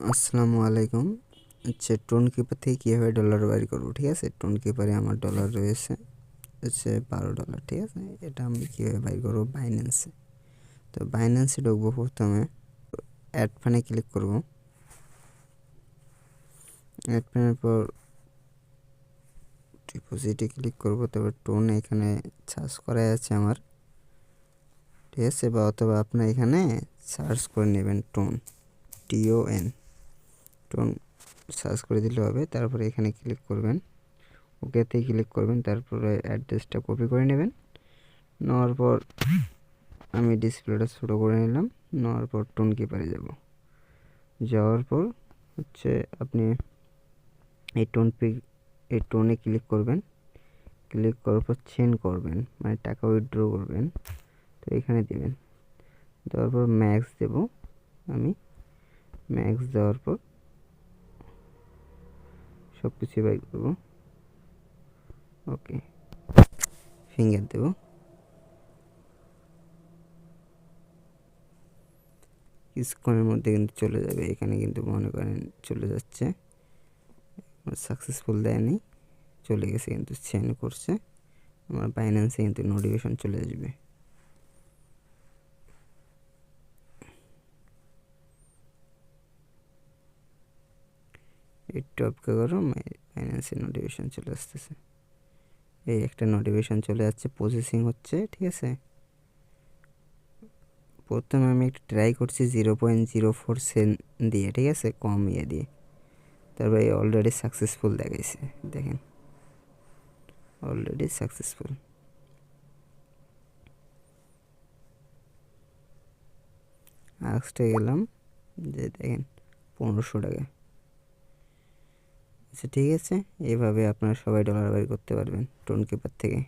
আসসালামু আলাইকুম। Tone keeper থেকে কীভাবে ডলার বাইর করবো, ঠিক আছে। টোন কিপারে আমার ডলার রয়েছে $12, ঠিক আছে। এটা আমি কীভাবে বাইর করবো, বাইন্যান্সে। তো বাইন্যান্সে ঢুকবো, প্রথমে অ্যাড ফানে ক্লিক করব। অ্যাড ফানের পর ডিপোজিটে ক্লিক করব। তারপর টোন এখানে সার্চ করা আছে আমার, ঠিক আছে। বা অথবা আপনার এখানে সার্চ করে নেবেন টোন, TON, টোন সার্চ করে দিলে হবে। তারপরে এখানে ক্লিক করবেন, ওকেতে ক্লিক করবেন। তারপরে অ্যাড্রেসটা কপি করে নেবেন। নেওয়ার পর আমি ডিসপ্লেটা ছোটো করে নিলাম। নেওয়ার পর টোন কিপারে যাওয়ার পর আপনি এই টোনে ক্লিক করবেন। ক্লিক করার পর চেঞ্জ করবেন, মানে টাকা উইথড্র করবেন। তো এখানে দেবেন, দেওয়ার পর ম্যাক্স দেব। আমি ম্যাক্স দেওয়ার পর সব কিছু বাই করবো। ওকে, ফিঙ্গার দেব। কিছুক্ষণের মধ্যে কিন্তু চলে যাবে। এখানে কিন্তু মনে করেন চলে যাচ্ছে, সাকসেসফুল দেয়নি, চলে গেছে, কিন্তু চেঞ্জ করছে। আমার বাইন্যান্সে কিন্তু নোটিফিকেশন চলে আসবে। একটু অপেক্ষা করো, বাইন্যান্সে নোটিফিকেশন চলে আসতেছে। এই একটা নোটিফিকেশন চলে যাচ্ছে, প্রসেসিং হচ্ছে, ঠিক আছে। প্রথমে আমি একটু ট্রাই করছি 0.04 সেন্ট দিয়ে, ঠিক আছে, কম দিয়ে। তারপরে অলরেডি সাকসেসফুল দেখাইছে, দেখেন অলরেডি সাকসেসফুল। আজকে গেলাম, যে দেখেন 1500 টাকা। আচ্ছা, ঠিক আছে, এইভাবে আপনারা সবাই ডলার বাইর করতে পারবেন টোন কিপার থেকে।